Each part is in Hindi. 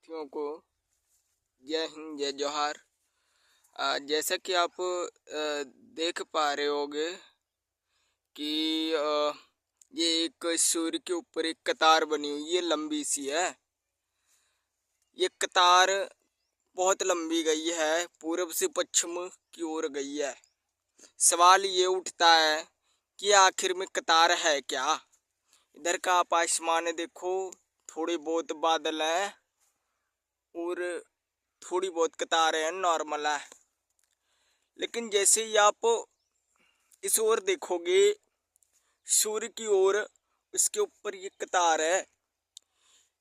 साथियों को जय हिंद जय जोहार। जैसा कि आप देख पा रहे होगे कि ये एक सूर्य के ऊपर एक कतार बनी हुई है, लंबी सी है। ये कतार बहुत लंबी गई है, पूरब से पश्चिम की ओर गई है। सवाल ये उठता है कि आखिर में कतार है क्या। इधर का आप आसमान देखो, थोड़े बहुत बादल है और थोड़ी बहुत कतारें हैं, नॉर्मल है। लेकिन जैसे ही आप इस ओर देखोगे सूर्य की ओर, उसके ऊपर ये कतार है।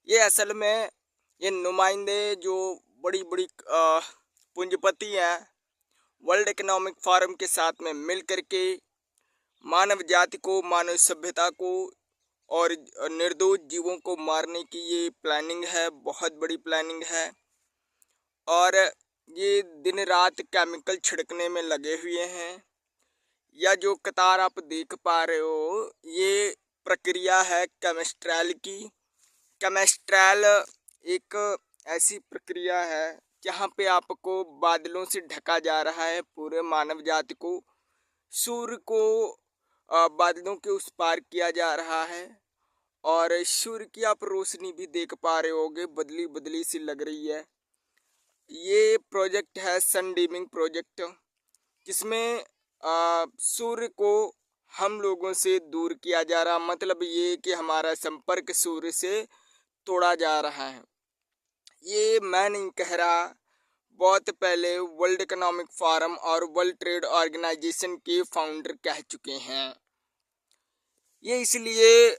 ये असल में ये नुमाइंदे जो बड़ी बड़ी पूंजीपति हैं, वर्ल्ड इकोनॉमिक फोरम के साथ में मिल करके मानव जाति को, मानव सभ्यता को और निर्दोष जीवों को मारने की ये प्लानिंग है, बहुत बड़ी प्लानिंग है। और ये दिन रात केमिकल छिड़कने में लगे हुए हैं। या जो कतार आप देख पा रहे हो, ये प्रक्रिया है केमिस्ट्रल की। केमिस्ट्रल एक ऐसी प्रक्रिया है जहाँ पे आपको बादलों से ढका जा रहा है पूरे मानव जाति को। सूर्य को बादलों के उस पार किया जा रहा है और सूर्य की आप रोशनी भी देख पा रहे होगे, बदली बदली सी लग रही है। ये प्रोजेक्ट है सन डीमिंग प्रोजेक्ट, जिसमें सूर्य को हम लोगों से दूर किया जा रहा। मतलब ये कि हमारा संपर्क सूर्य से तोड़ा जा रहा है। ये मैं नहीं कह रहा, बहुत पहले वर्ल्ड इकोनॉमिक फोरम और वर्ल्ड ट्रेड ऑर्गेनाइजेशन के फाउंडर कह चुके हैं। ये इसलिए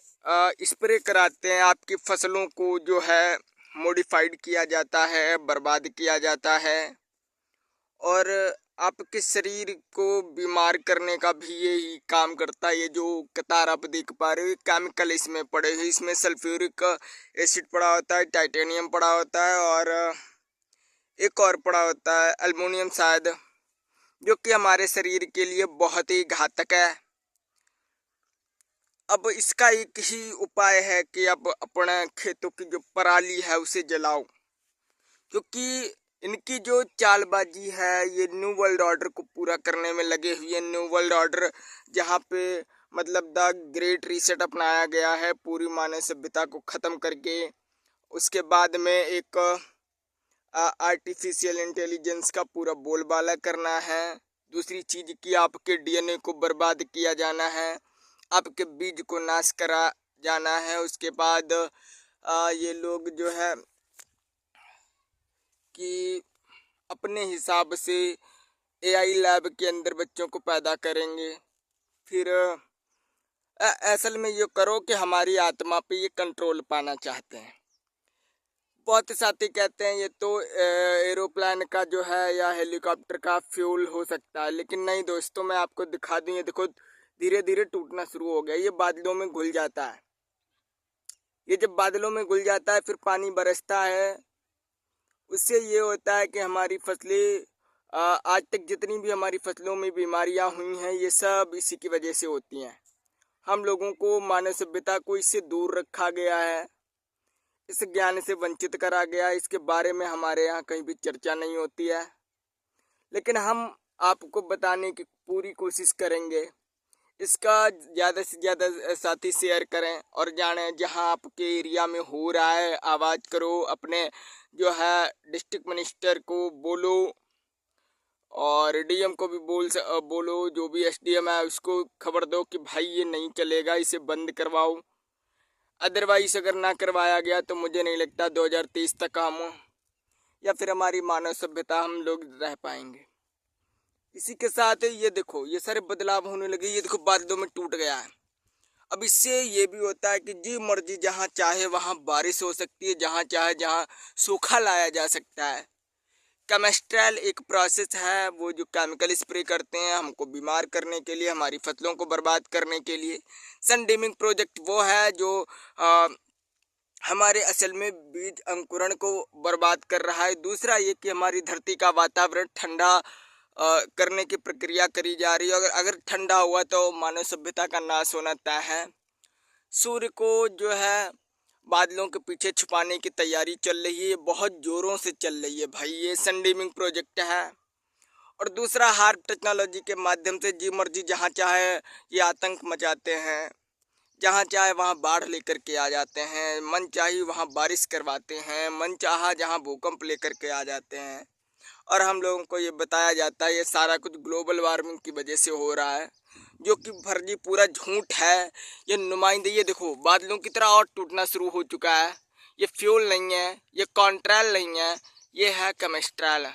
स्प्रे कराते हैं, आपकी फसलों को जो है मॉडिफाइड किया जाता है, बर्बाद किया जाता है और आपके शरीर को बीमार करने का भी यही काम करता है। ये जो कतार आप देख पा रहे हो, केमिकल इसमें पड़े हुए, इसमें सल्फ्यूरिक एसिड पड़ा होता है, टाइटेनियम पड़ा होता है और एक और पड़ा होता है एल्युमिनियम शायद, जो कि हमारे शरीर के लिए बहुत ही घातक है। अब इसका एक ही उपाय है कि अब अपने खेतों की जो पराली है उसे जलाओ, क्योंकि इनकी जो चालबाजी है ये न्यू वर्ल्ड ऑर्डर को पूरा करने में लगे हुए। न्यू वर्ल्ड ऑर्डर जहाँ पे मतलब द ग्रेट रीसेट अपनाया गया है, पूरी मानव सभ्यता को ख़त्म करके उसके बाद में एक आर्टिफिशियल इंटेलिजेंस का पूरा बोलबाला करना है। दूसरी चीज़ कि आपके डीएनए को बर्बाद किया जाना है, आपके बीज को नाश करा जाना है। उसके बाद ये लोग जो है कि अपने हिसाब से एआई लैब के अंदर बच्चों को पैदा करेंगे। फिर असल में ये करो कि हमारी आत्मा पे ये कंट्रोल पाना चाहते हैं। बहुत साथी कहते हैं ये तो एरोप्लेन का जो है या हेलीकॉप्टर का फ्यूल हो सकता है, लेकिन नहीं दोस्तों, मैं आपको दिखा दूँ। ये देखो धीरे धीरे टूटना शुरू हो गया, ये बादलों में घुल जाता है। ये जब बादलों में घुल जाता है फिर पानी बरसता है, उससे ये होता है कि हमारी फसलें आज तक जितनी भी हमारी फसलों में बीमारियां हुई हैं ये सब इसी की वजह से होती हैं। हम लोगों को, मानव सभ्यता को इससे दूर रखा गया है, इस ज्ञान से वंचित करा गया। इसके बारे में हमारे यहाँ कहीं भी चर्चा नहीं होती है, लेकिन हम आपको बताने की पूरी कोशिश करेंगे। इसका ज़्यादा से ज़्यादा साथी शेयर करें और जानें। जहां आपके एरिया में हो रहा है आवाज़ करो, अपने जो है डिस्ट्रिक्ट मिनिस्टर को बोलो और डीएम को भी बोलो, जो भी एसडीएम है उसको खबर दो कि भाई ये नहीं चलेगा, इसे बंद करवाओ। अदरवाइज अगर ना करवाया गया तो मुझे नहीं लगता 2030 तक हम या फिर हमारी मानव सभ्यता हम लोग रह पाएंगे। इसी के साथ ये देखो ये सारे बदलाव होने लगे। ये देखो बादलों में टूट गया है। अब इससे ये भी होता है कि जी मर्जी जहाँ चाहे वहाँ बारिश हो सकती है, जहाँ चाहे जहाँ सूखा लाया जा सकता है। केमिस्ट्रल एक प्रोसेस है, वो जो केमिकल स्प्रे करते हैं हमको बीमार करने के लिए, हमारी फसलों को बर्बाद करने के लिए। सन डीमिंग प्रोजेक्ट वो है जो हमारे असल में बीज अंकुरण को बर्बाद कर रहा है। दूसरा ये कि हमारी धरती का वातावरण ठंडा करने की प्रक्रिया करी जा रही है। अगर ठंडा हुआ तो मानव सभ्यता का नाश होना तय है। सूर्य को जो है बादलों के पीछे छुपाने की तैयारी चल रही है, ये बहुत जोरों से चल रही है भाई। ये सनडीमिंग प्रोजेक्ट है। और दूसरा, हार्प टेक्नोलॉजी के माध्यम से जी मर्जी जहाँ चाहे ये आतंक मचाते हैं, जहाँ चाहे वहाँ बाढ़ लेकर के आ जाते हैं, मन चाही वहाँ बारिश करवाते हैं, मन चाहा जहाँ भूकंप लेकर के आ जाते हैं। और हम लोगों को ये बताया जाता है ये सारा कुछ ग्लोबल वार्मिंग की वजह से हो रहा है, जो कि फर्जी पूरा झूठ है। ये नुमाइंदे, ये देखो बादलों की तरह और टूटना शुरू हो चुका है। ये फ्यूल नहीं है, ये कॉन्ट्रैल नहीं है, ये है केमिस्ट्रैल।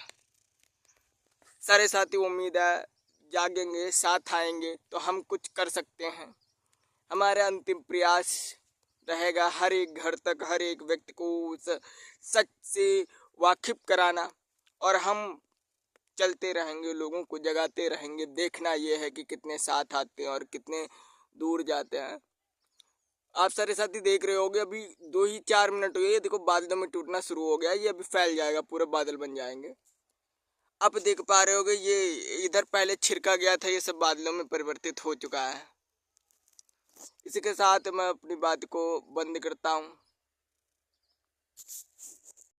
सारे साथी, उम्मीद है जागेंगे, साथ आएंगे तो हम कुछ कर सकते हैं। हमारा अंतिम प्रयास रहेगा हर एक घर तक, हर एक व्यक्ति को उस सच से वाकिफ कराना। और हम चलते रहेंगे, लोगों को जगाते रहेंगे। देखना ये है कि कितने साथ आते हैं और कितने दूर जाते हैं। आप सारे साथी देख रहे होगे, अभी 2 ही 4 मिनट हुए, ये देखो बादलों में टूटना शुरू हो गया। ये अभी फैल जाएगा, पूरे बादल बन जाएंगे। आप देख पा रहे होगे, ये इधर पहले छिड़का गया था, ये सब बादलों में परिवर्तित हो चुका है। इसी के साथ मैं अपनी बात को बंद करता हूँ।